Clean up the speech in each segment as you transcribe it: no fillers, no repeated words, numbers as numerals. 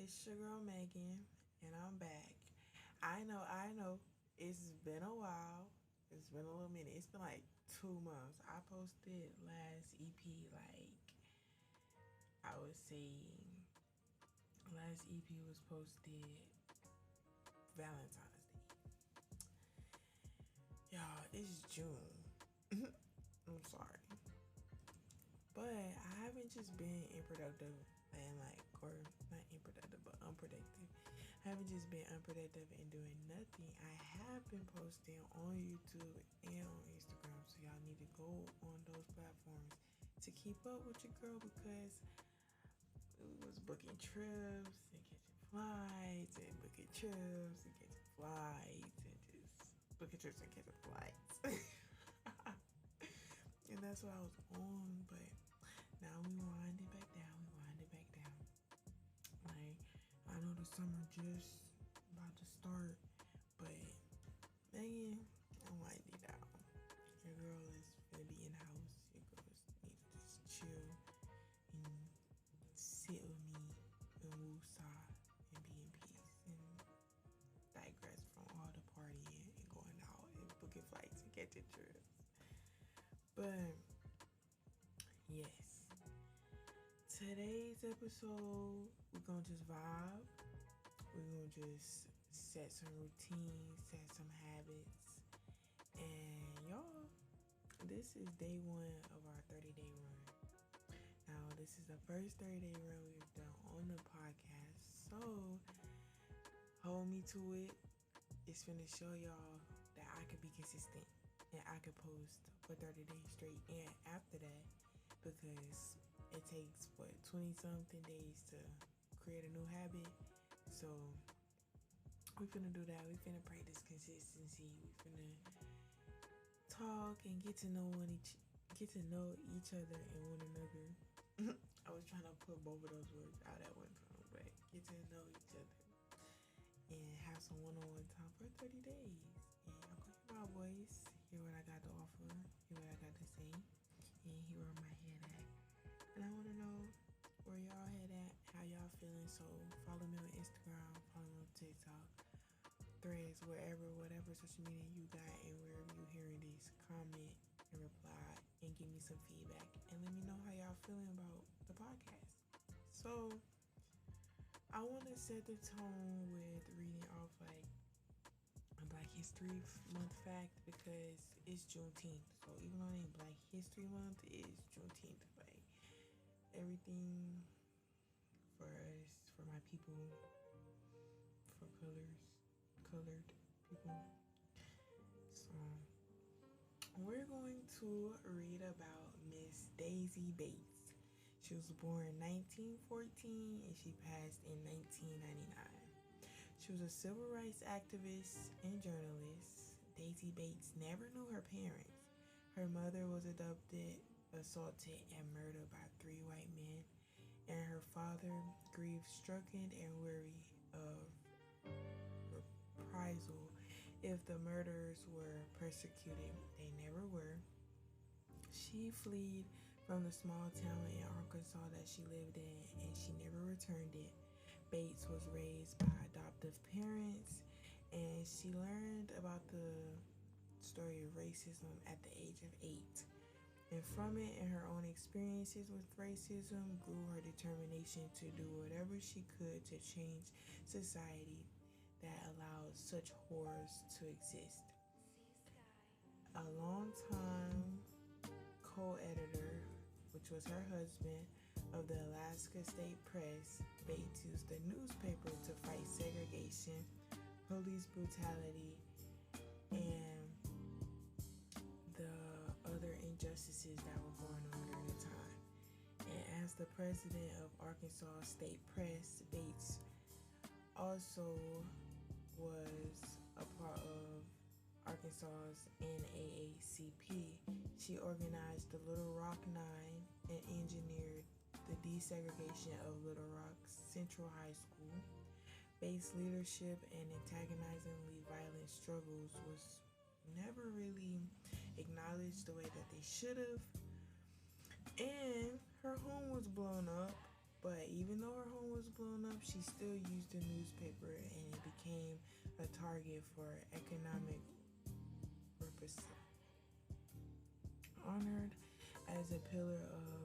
It's your girl Megan, and I'm back. I know, it's been a while. It's been a little minute. It's been like 2 months. I posted last EP, I would say, last EP was posted Valentine's Day. Y'all, it's June. I'm sorry. But I haven't just been unproductive or not unproductive, but unproductive. I haven't just been unproductive and doing nothing. I have been posting on YouTube and on Instagram, so y'all need to go on those platforms to keep up with your girl because it was booking trips and catching flights and booking trips and catching flights and just booking trips and catching flights. And that's what I was on, but now we wind it back down. Like, I know the summer just about to start, but Megan, I'm winding down. Your girl is gonna be in the house. Your girl needs to just chill and sit with me and woosah and be in peace and digress from all the partying and going out and booking flights and catching trips. But yes, today's episode, we're gonna just vibe. We're gonna just set some routines, set some habits. And y'all, this is day one of our 30-day run. Now, this is the first 30-day run we've done on the podcast. So, hold me to it. It's finna show y'all that I could be consistent and I could post for 30 days straight and after that, because it takes 20 something days to create a new habit. So we finna do that. We finna practice consistency. We finna talk and get to know each other and one another. I was trying to put both of those words out at one time, but get to know each other and have some one-on-one time for 30 days. And y'all can hear my voice, hear what I got to offer, hear what I got to say, and hear where my head at. And I want to know where y'all head at, how y'all feeling. So follow me on Instagram, follow me on TikTok, Threads, whatever social media you got, and wherever you hearing this, comment and reply and give me some feedback and let me know how y'all feeling about the podcast. So I want to set the tone with reading off a Black History Month fact because it's Juneteenth. So even though it ain't Black History Month, it is Juneteenth. Like, everything for us, for my people, for colored people. So we're going to read about Miss Daisy Bates. She was born in 1914 and she passed in 1999. She was a civil rights activist and journalist. Daisy Bates never knew her parents. Her mother was adopted, assaulted, and murdered by 3 white men, and her father, grief-stricken and weary of reprisal if the murderers were persecuted. They never were. She fled from the small town in Arkansas that she lived in, and she never returned it. Bates was raised by adoptive parents, and she learned about the story of racism at the age of 8. And from it and her own experiences with racism grew her determination to do whatever she could to change society that allowed such horrors to exist. A long-time co-editor, which was her husband, of the Alaska State Press, Bates used the newspaper to fight segregation, police brutality, and the other injustices that were going on during the time. And as the president of Arkansas State Press, Bates also was a part of Arkansas's NAACP. She organized the Little Rock Nine and engineered the desegregation of Little Rock Central High School. Bates' leadership and antagonizingly violent struggles was never really acknowledged the way that they should have. And her home was blown up But even though her home was blown up, she still used the newspaper and it became a target for economic purposes. Honored as a pillar of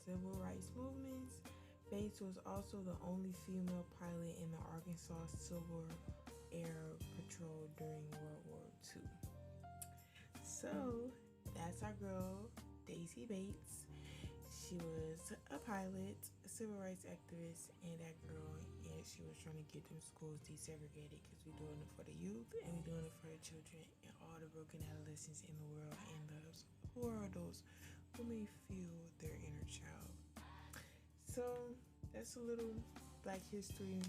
civil rights movements, Bates was also the only female pilot in the Arkansas Civil Air Patrol during World War II. So that's our girl, Daisy Bates. She was a pilot, a civil rights activist, and that girl, and she was trying to get them schools desegregated because we're doing it for the youth and we're doing it for the children and all the broken adolescents in the world and those who are those who may feel their inner child. So that's a little Black history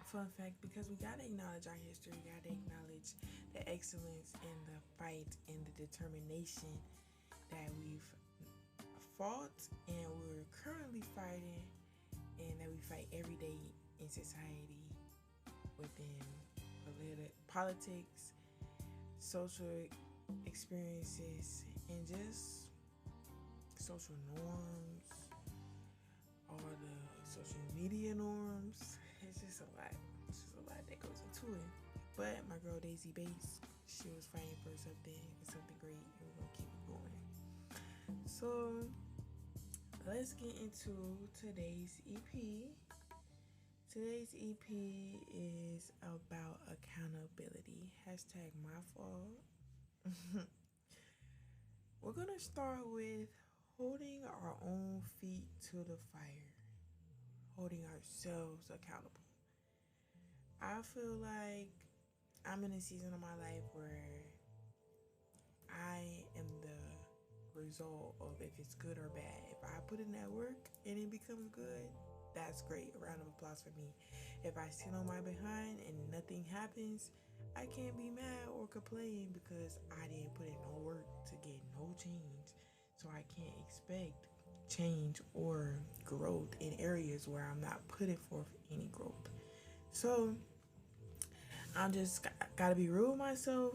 fun fact, because we gotta acknowledge our history, we gotta acknowledge the excellence and the fight and the determination that we've fought and we're currently fighting, and that we fight every day in society, within politics, social experiences, and just social norms, all the social media norms. It's just a lot. It's just a lot that goes into it. But my girl Daisy Bates, she was fighting for something great, and we're gonna keep it going. So let's get into today's EP. Today's EP is about accountability. Hashtag my fault. We're gonna start with holding our own feet to the fire, holding ourselves accountable. I feel like I'm in a season of my life where I am the result of if it's good or bad. If I put in that work and it becomes good, that's great. A round of applause for me. If I sit on my behind and nothing happens, I can't be mad or complain because I didn't put in no work to get no change. So I can't expect change or growth in areas where I'm not putting forth any growth. So I'm just gotta be real with myself,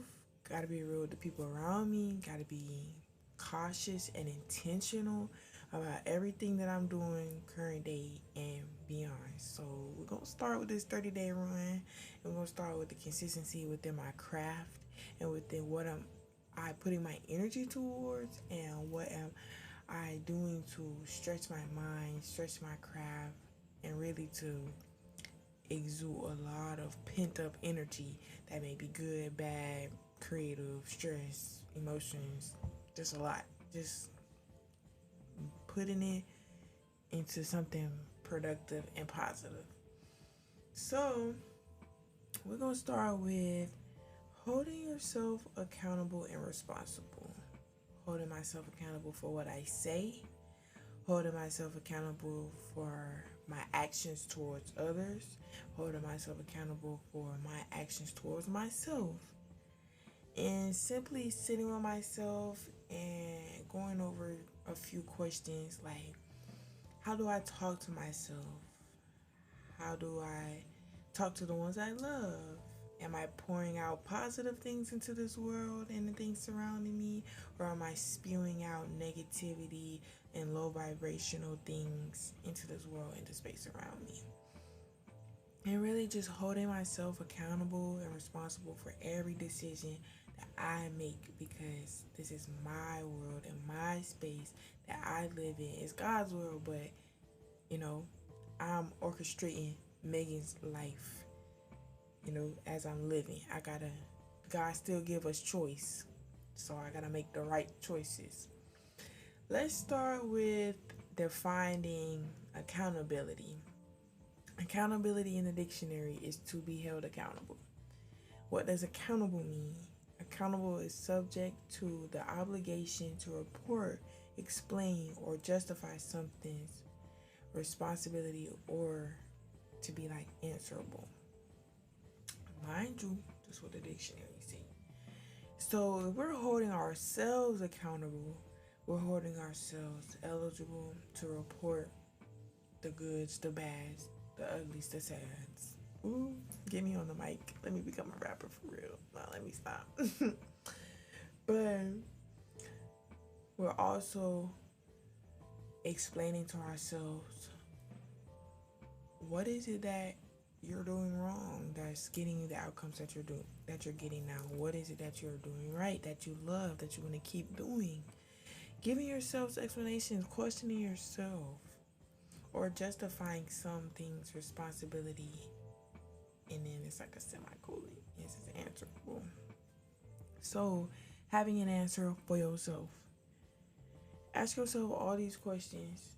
gotta be real with the people around me, gotta be cautious and intentional about everything that I'm doing current day and beyond. So we're gonna start with this 30-day run, and we're gonna start with the consistency within my craft and within what I putting my energy towards, and what am I doing to stretch my mind, stretch my craft, and really to exude a lot of pent up energy that may be good, bad, creative, stress, emotions, just a lot. Just putting it into something productive and positive. So, we're going to start with holding yourself accountable and responsible. Holding myself accountable for what I say, holding myself accountable for my actions towards others, holding myself accountable for my actions towards myself, and simply sitting with myself and going over a few questions like, how do I talk to myself? How do I talk to the ones I love? Am I pouring out positive things into this world and the things surrounding me? Or am I spewing out negativity and low vibrational things into this world, into space around me? And really just holding myself accountable and responsible for every decision that I make, because this is my world and my space that I live in. It's God's world, but I'm orchestrating Megan's life. As I'm living, God still give us choice. So I gotta make the right choices. Let's start with defining accountability. Accountability in the dictionary is to be held accountable. What does accountable mean? Accountable is subject to the obligation to report, explain, or justify something's responsibility, or to be answerable. Mind you, that's what the dictionary says. So if we're holding ourselves accountable, we're holding ourselves eligible to report the goods, the bads, the uglies, the sads. Ooh, get me on the mic. Let me become a rapper for real. Now let me stop. But we're also explaining to ourselves what is it that you're doing wrong that's getting you the outcomes that you're getting now? What is it that you're doing right, that you love, that you want to keep doing? Giving yourself explanations, questioning yourself, or justifying some things responsibility, and then it's like a semicolon. Yes, it's answerable. So having an answer for yourself. Ask yourself all these questions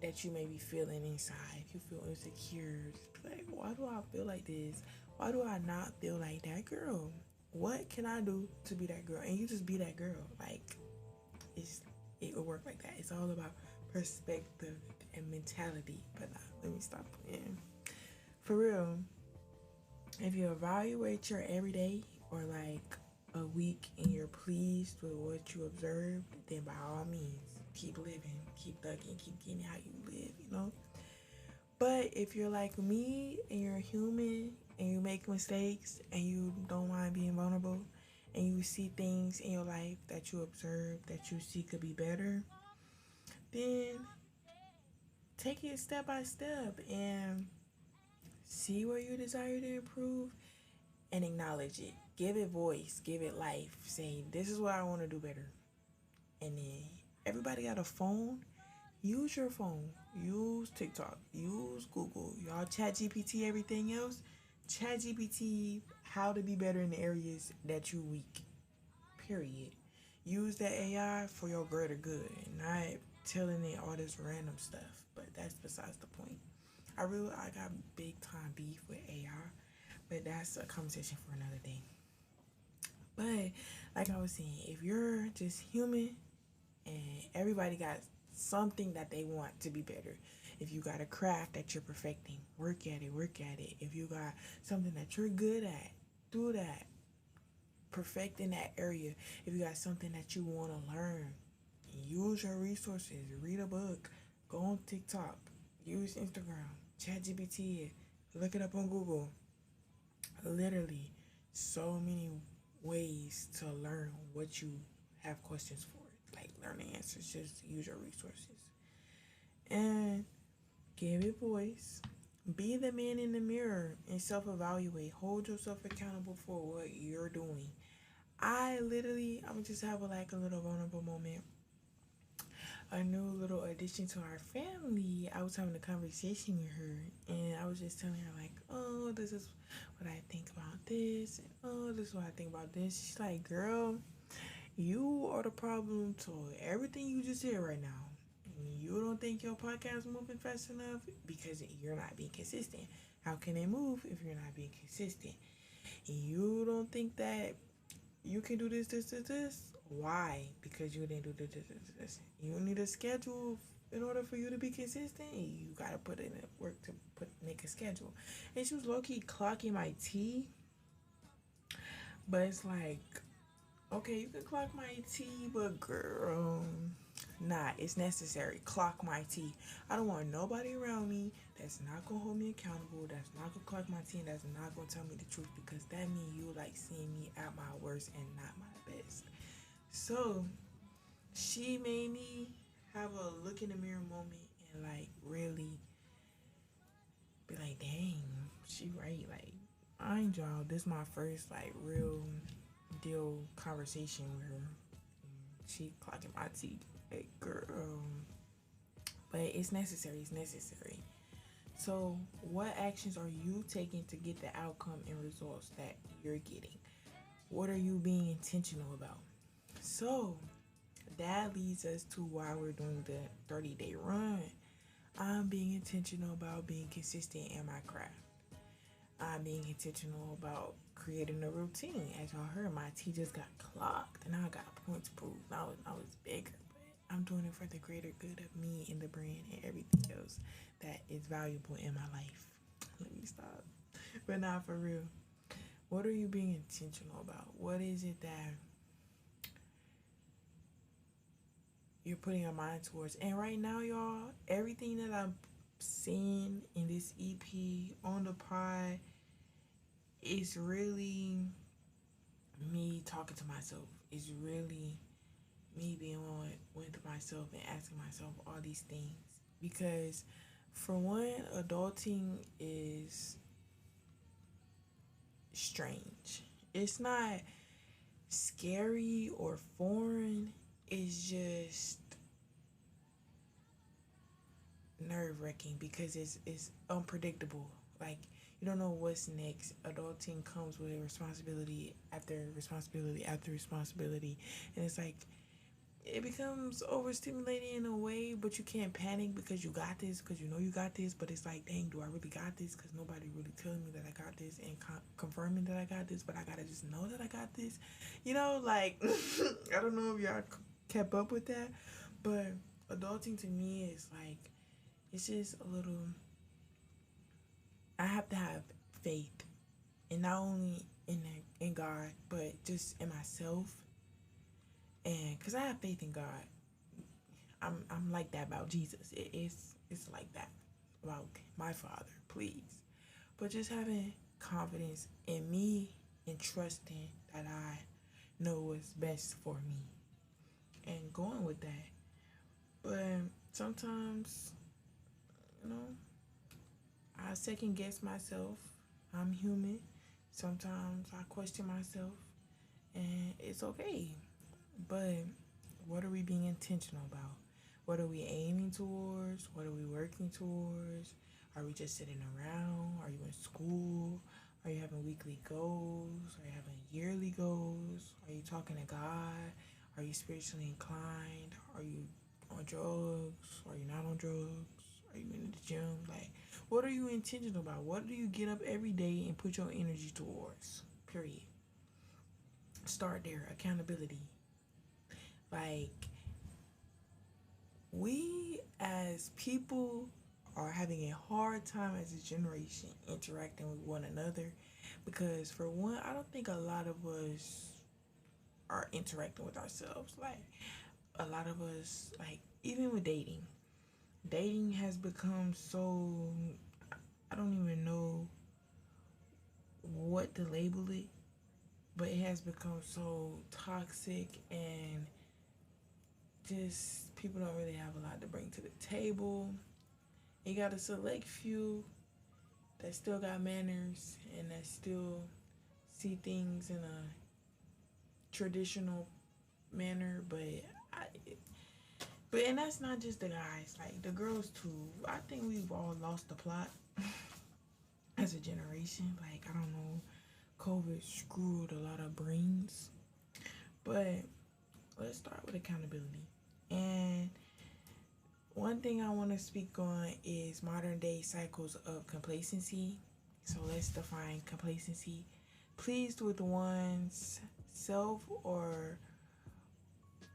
that you may be feeling inside. If you feel insecure, like, why do I feel like this? Why do I not feel like that girl? What can I do to be that girl? And you just be that girl. Like, it will work like that. It's all about perspective and mentality. But let me stop playing. For real, if you evaluate your everyday or like a week and you're pleased with what you observed, then by all means, keep living, keep thugging, keep getting how you live, you know? But if you're like me and you're human and you make mistakes and you don't mind being vulnerable and you see things in your life that you observe that you see could be better, then take it step by step and see where you desire to improve and acknowledge it. Give it voice, give it life. Say, this is what I want to do better. And then everybody got a phone. Use your phone. Use TikTok. Use Google. Y'all chat GPT, everything else. Chat GPT how to be better in the areas that you weak. Period. Use that AI for your greater good. Not telling it all this random stuff. But that's besides the point. I got big time beef with AI. But that's a conversation for another day. But like I was saying, if you're just human and everybody got something that they want to be better. If you got a craft that you're perfecting, work at it, work at it. If you got something that you're good at, do that. Perfect in that area. If you got something that you want to learn, use your resources. Read a book. Go on TikTok. Use Instagram. ChatGPT it. Look it up on Google. Literally, so many ways to learn what you have questions for. Like learning answers. Just use your resources. And give it voice. Be the man in the mirror and self-evaluate. Hold yourself accountable for what you're doing. I'm just have a little vulnerable moment. A new little addition to our family. I was having a conversation with her, and I was just telling her like, "Oh, this is what I think about this, and oh, this is what I think about this." She's like, "Girl, you are the problem to everything you just said right now. You don't think your podcast is moving fast enough because you're not being consistent. How can it move if you're not being consistent? You don't think that you can do this. Why? Because you didn't do this. You need a schedule in order for you to be consistent. You gotta put in the work to make a schedule." And she was low key clocking my tea, but it's like, okay, you can clock my tea, but girl, nah, it's necessary. Clock my tea. I don't want nobody around me that's not gonna hold me accountable, that's not gonna clock my tea, and that's not gonna tell me the truth, because that means you like seeing me at my worst and not my best. So she made me have a look in the mirror moment and like really be like, dang, she right. Like, mind y'all, this is my first like real deal conversation with her. She clocking my teeth, like, girl. But it's necessary. It's necessary. So, what actions are you taking to get the outcome and results that you're getting? What are you being intentional about? So, that leads us to why we're doing the 30-day run. I'm being intentional about being consistent in my craft. I'm being intentional about creating a routine. As y'all heard, my tea just got clocked and I got points proved. Now it's bigger, but I'm doing it for the greater good of me and the brand and everything else that is valuable in my life. Let me stop. But not for real. What are you being intentional about? What is it that you're putting your mind towards? And right now, y'all, everything that I'm seeing in this EP on the pod is really me talking to myself. It's really me being on with myself and asking myself all these things. Because For one, adulting is strange. It's not scary or foreign. It's just nerve wracking because it's unpredictable. Like you don't know what's next. Adulting comes with responsibility after responsibility after responsibility, and it's like it becomes overstimulating in a way, but you can't panic because you got this, because you know you got this. But it's like, dang, do I really got this? Because nobody really telling me that I got this and confirming that I got this, but I gotta just know that I got this. Like I don't know if y'all kept up with that, but adulting to me is like it's just a little. I have to have faith, and not only in God, but just in myself, and because I have faith in God. I'm like that about Jesus. It's like that about my Father, please. But just having confidence in me and trusting that I know what's best for me and going with that. But sometimes, you know, I second guess myself. I'm human. Sometimes I question myself, and it's okay. But what are we being intentional about? What are we aiming towards? What are we working towards? Are we just sitting around? Are you in school? Are you having weekly goals? Are you having yearly goals? Are you talking to God? Are you spiritually inclined? Are you on drugs? Are you not on drugs? Are you in the gym? Like, what are you intentional about? What do you get up every day and put your energy towards? Period. Start there. Accountability. Like, we as people are having a hard time as a generation interacting with one another because, for one, I don't think a lot of us are interacting with ourselves. Like, a lot of us, like, even with dating has become so, I don't even know what to label it, but it has become so toxic, and just people don't really have a lot to bring to the table. You got a select few that still got manners and that still see things in a traditional manner, I, and that's not just the guys, like the girls too. I think we've all lost the plot as a generation. Like, I don't know, COVID screwed a lot of brains, but let's start with accountability. And one thing I want to speak on is modern day cycles of complacency. So let's define complacency: pleased with one's self or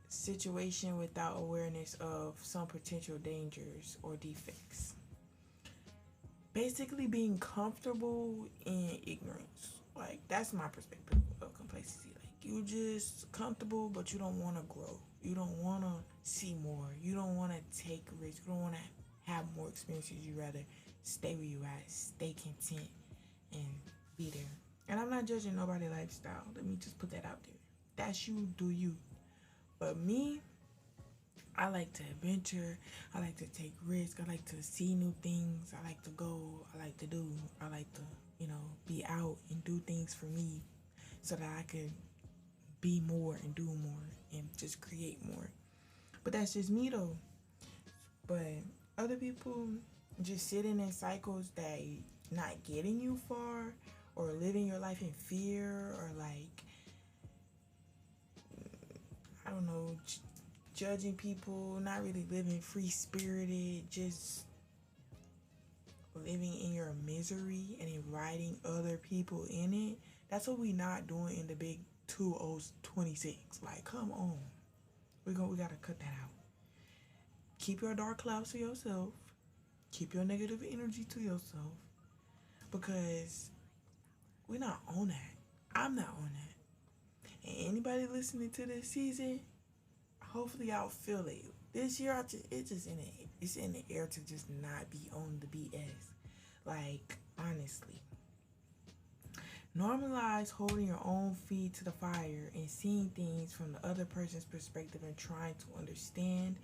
situation without awareness of some potential dangers or defects. Basically, being comfortable in ignorance. Like, that's my perspective of complacency. Like, you just comfortable, but you don't want to grow. You don't want to see more. You don't want to take risks. You don't want to have more experiences. You rather stay where you at, stay content, and be there. And I'm not judging nobody's lifestyle. Let me just put that out there. That's you, do you. But me, I like to adventure. I like to take risks. I like to see new things. I like to go. I like to do. I like to, be out and do things for me so that I could be more and do more and just create more. But that's just me though. But other people just sitting in cycles that not getting you far, or living your life in fear, or like, I don't know, judging people, not really living free spirited, just living in your misery and inviting other people in it. That's what we not doing in the big 2026. Like, come on. We gotta cut that out. Keep your dark clouds to yourself. Keep your negative energy to yourself. Because we're not on that. I'm not on that. And anybody listening to this season, hopefully y'all feel it. This year, it's in the air to just not be on the BS. Like, honestly. Normalize holding your own feet to the fire and seeing things from the other person's perspective and trying to understand.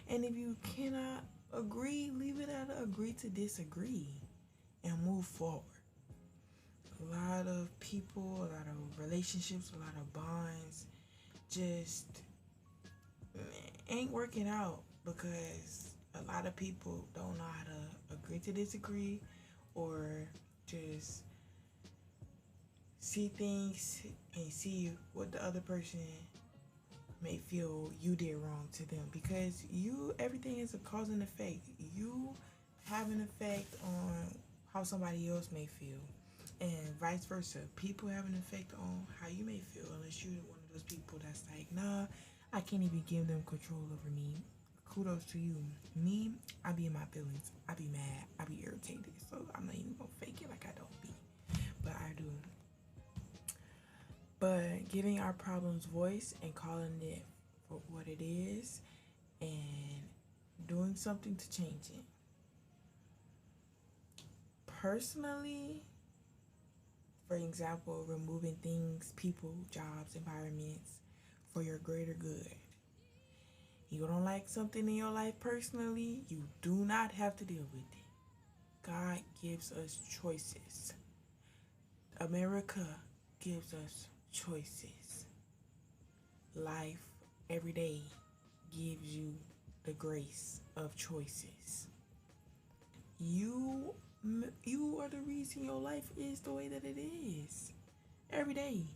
And if you cannot, leave it at agree to disagree and move forward. A lot of people, a lot of relationships, a lot of bonds just ain't working out because a lot of people don't know how to agree to disagree, or just see things and see what the other person may feel you did wrong to them, because everything is a cause and effect. You have an effect on how somebody else may feel, and vice versa. People have an effect on how you may feel, unless you're one of those people that's like, nah, I can't even give them control over me. Kudos to you. Me, I be in my feelings. I be mad. I be irritated. So I'm not even gonna fake it like I don't be, but I do. But giving our problems voice and calling it for what it is and doing something to change it. Personally, for example, removing things, people, jobs, environments for your greater good. You don't like something in your life personally, you do not have to deal with it. God gives us choices. America gives us choices. Life every day gives you the grace of choices. You are the reason your life is the way that it is. Every day.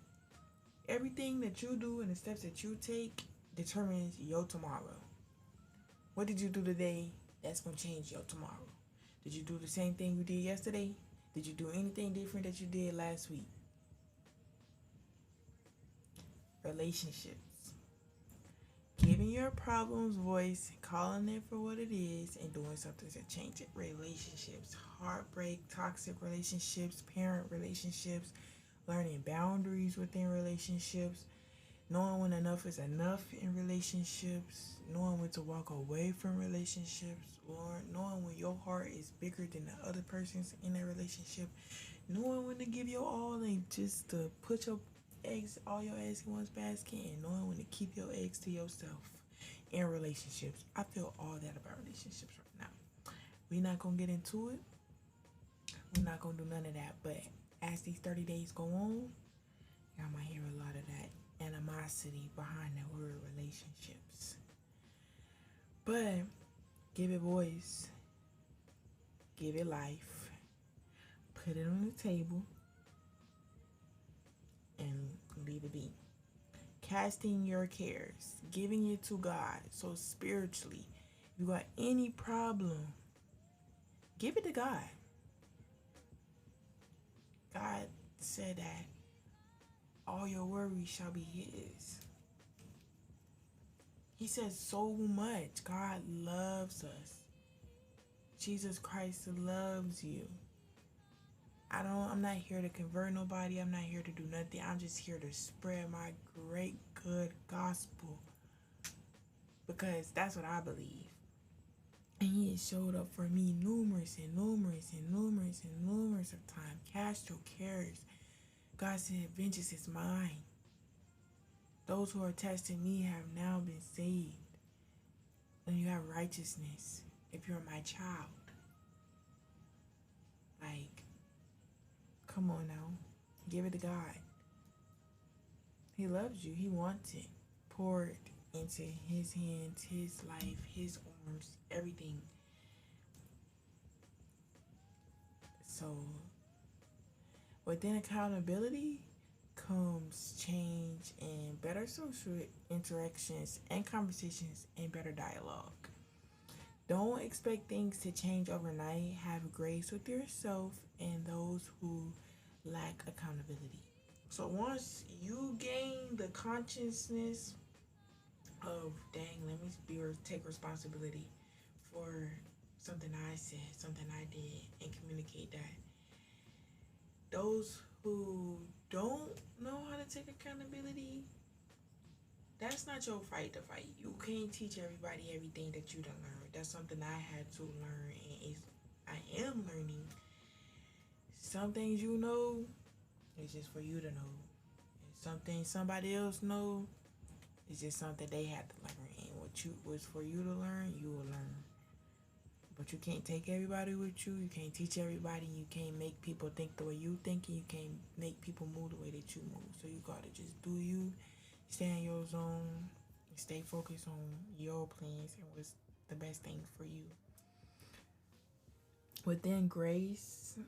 Everything that you do and the steps that you take determines your tomorrow. What did you do today that's going to change your tomorrow? Did you do the same thing you did yesterday? Did you do anything different that you did last week? Relationships. Giving your problems voice, calling it for what it is, and doing something to change it. Relationships. Heartbreak, toxic relationships, parent relationships, learning boundaries within relationships, knowing when enough is enough in relationships, knowing when to walk away from relationships, or knowing when your heart is bigger than the other person's in that relationship, knowing when to give your all and just to put all your eggs in one basket, and knowing when to keep your eggs to yourself in relationships. I feel all that about relationships right now. We're not going to get into it. We're not going to do none of that, but as these 30 days go on, y'all might hear a lot of that animosity behind that word relationships. But give it voice, give it life, put it on the table, and leave it be. Casting your cares, giving it to God. So spiritually, if you got any problem, give it to God. God said that all your worries shall be His. He says so much. God loves us. Jesus Christ loves you. I'm not here to convert nobody. I'm not here to do nothing. I'm just here to spread my great good gospel, because that's what I believe. And He has showed up for me numerous of times. Cast your cares. God said, vengeance is mine. Those who are attached to me have now been saved. And you have righteousness if you're my child. Like, come on now. Give it to God. He loves you. He wants it poured into His hands, His life, His arms, everything. So, within accountability comes change and better social interactions and conversations and better dialogue. Don't expect things to change overnight. Have grace with yourself and those who lack accountability. So once you gain the consciousness of, dang, let me take responsibility for something I said, something I did, and communicate that. Those who don't know how to take accountability, that's not your fight to fight. You can't teach everybody everything that you done learned. That's something I had to learn, and I am learning. Some things you know, it's just for you to know. And some things somebody else know, it's just something they had to learn. And what was for you to learn, you will learn. But you can't take everybody with you. You can't teach everybody. You can't make people think the way you think. And you can't make people move the way that you move. So you gotta just do you, stay in your zone, and stay focused on your plans and what's the best thing for you. Within grace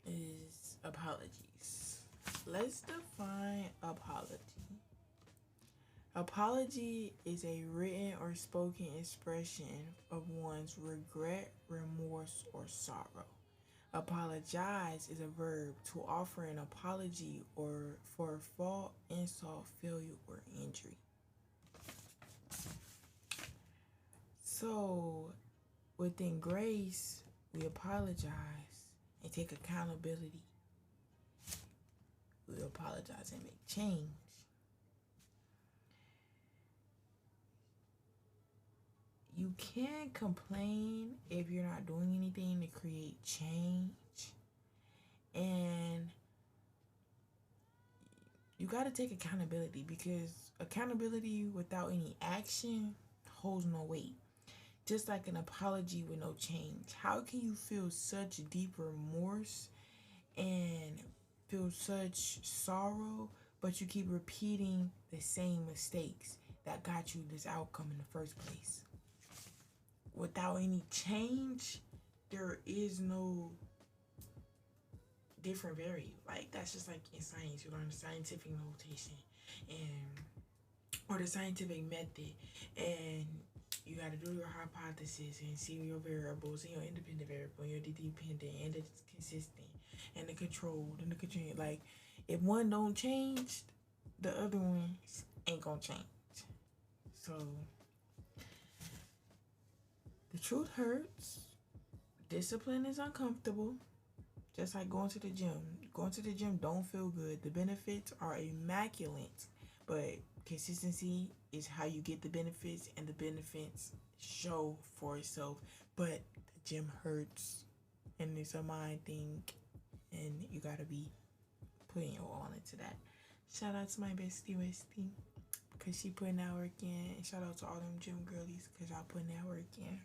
is apologies. Let's define apology. Apology is a written or spoken expression of one's regret, remorse, or sorrow. Apologize is a verb to offer an apology or for a fault, insult, failure, or injury. So, within grace, we apologize and take accountability. We apologize and make change. You can't complain if you're not doing anything to create change. And you got to take accountability, because accountability without any action holds no weight. Just like an apology with no change. How can you feel such deep remorse and feel such sorrow, but you keep repeating the same mistakes that got you this outcome in the first place? Without any change, there is no different variable. Like, that's just like in science. You learn the scientific notation and or the scientific method, and you got to do your hypothesis and see your variables and your independent variable and your dependent and the consistent and the controlled and the constrained. Like, if one don't change, the other one ain't gonna change. So the truth hurts. Discipline is uncomfortable. Just like going to the gym. Going to the gym don't feel good. The benefits are immaculate, but consistency is how you get the benefits, and the benefits show for itself. But the gym hurts, and it's a mind thing, and you gotta be putting your all into that. Shout out to my bestie Westy, because she putting that work in. And shout out to all them gym girlies, because y'all putting that work in.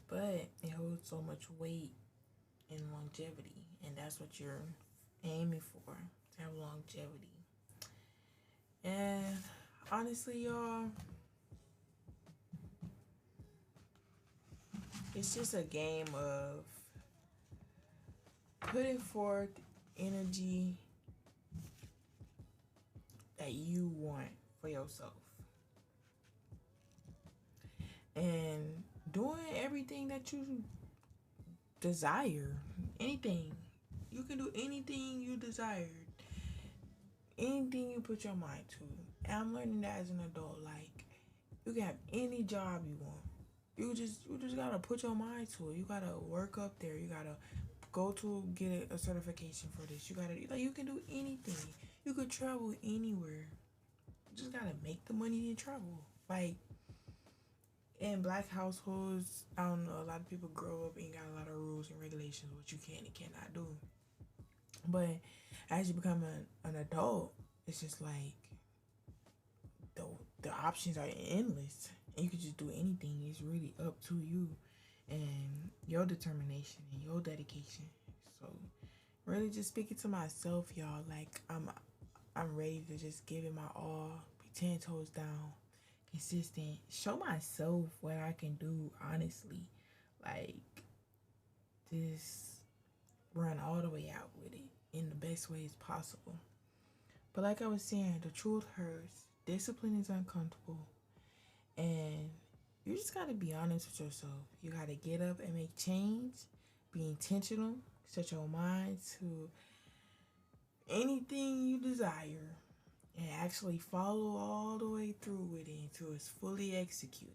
But it holds so much weight in longevity, and that's what you're aiming for, to have longevity. And honestly, y'all, it's just a game of putting forth energy that you want for yourself and doing everything that you desire. Anything. You can do anything you desire. Anything you put your mind to. And I'm learning that as an adult. Like, you can have any job you want. You just gotta put your mind to it. You gotta work up there. You gotta go to get a certification for this. You gotta, like, you can do anything. You could travel anywhere. You just gotta make the money and travel. Like, in black households, I don't know, a lot of people grow up and got a lot of rules and regulations what you can and cannot do. But as you become an adult, it's just like the options are endless, and you can just do anything. It's really up to you and your determination and your dedication. So really just speaking to myself, y'all, like I'm ready to just give it my all, be 10 toes down, consistent, show myself what I can do, honestly. Like, just run all the way out with it in the best ways possible. But like I was saying, the truth hurts. Discipline is uncomfortable. And you just gotta be honest with yourself. You gotta get up and make change. Be intentional. Set your mind to anything you desire. And actually follow all the way through with it until it's fully executed.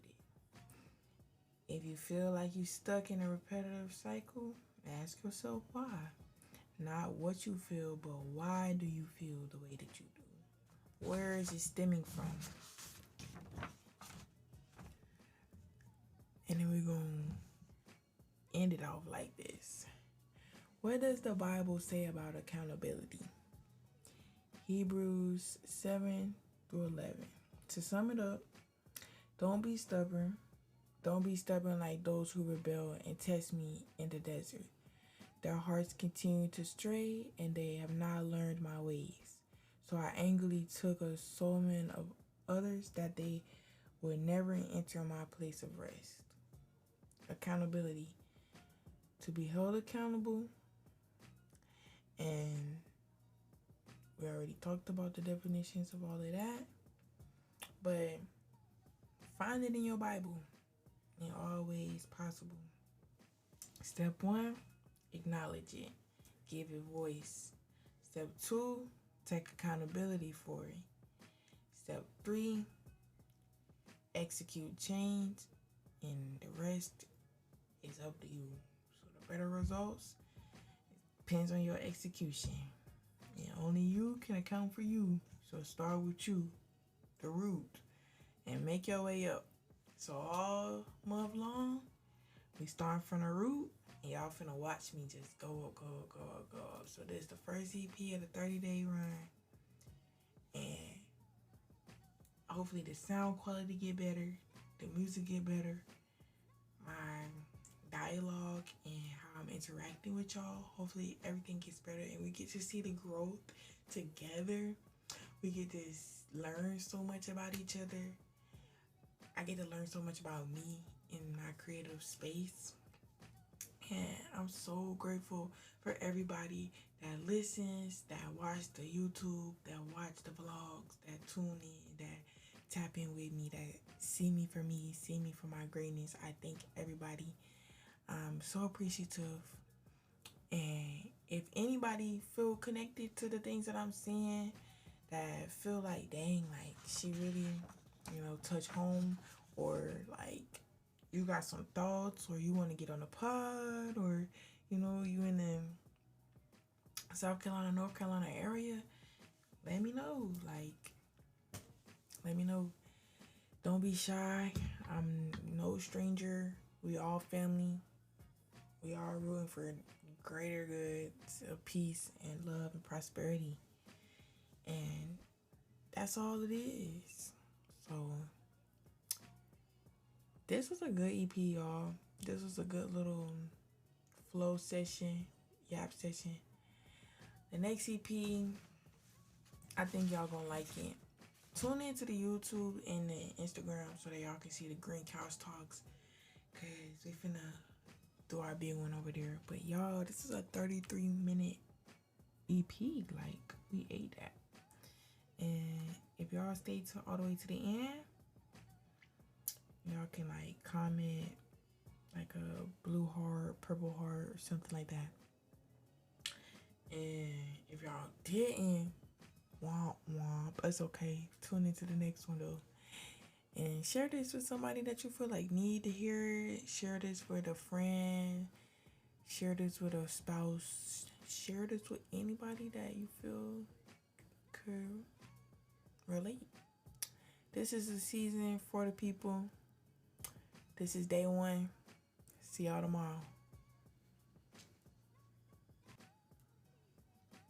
If you feel like you're stuck in a repetitive cycle, ask yourself why. Not what you feel, but why do you feel the way that you do? Where is it stemming from? And then we're going to end it off like this. What does the Bible say about accountability? Hebrews 7 through 11. To sum it up, don't be stubborn. Don't be stubborn like those who rebel and test me in the desert. Their hearts continue to stray, and they have not learned my ways. So I angrily took a soulman of others that they would never enter my place of rest. Accountability. To be held accountable, and we already talked about the definitions of all of that, but find it in your Bible in all ways possible. Step 1, acknowledge it. Give it voice. Step 2, take accountability for it. Step 3, execute change, and the rest is up to you. So the better results depends on your execution. And only you can account for you. So start with you, the root, and make your way up. So all month long, we start from the root, and y'all finna watch me just go up, go up, go up, go up. So this is the first EP of the 30-day run. And hopefully the sound quality get better, the music get better, my dialogue and how I'm interacting with y'all. Hopefully everything gets better and we get to see the growth together. We get to learn so much about each other. I get to learn so much about me in my creative space. And I'm so grateful for everybody that listens, that watch the YouTube, that watch the vlogs, that tune in, that tap in with me, that see me for my greatness. I thank everybody. I'm so appreciative. And if anybody feel connected to the things that I'm saying, that feel like, dang, like she really, touch home, or like you got some thoughts, or you want to get on a pod, or you in the South Carolina, North Carolina area, let me know. Let me know. Don't be shy. I'm no stranger. We all family. We all rooting for greater good, peace and love and prosperity. And that's all it is. So this was a good EP, y'all. This was a good little flow session, yap session. The next EP, I think y'all gonna like it. Tune into the YouTube and the Instagram so that y'all can see the Green Couch Talks, cause we finna do our big one over there. But y'all, this is a 33-minute EP. Like, we ate that. And if y'all stay all the way to the end, y'all can like comment like a blue heart, purple heart, or something like that. And if y'all didn't, womp womp, it's okay. Tune into the next one though. And share this with somebody that you feel like need to hear it. Share this with a friend. Share this with a spouse. Share this with anybody that you feel could relate. This is the season for the people. This is day 1. See y'all tomorrow.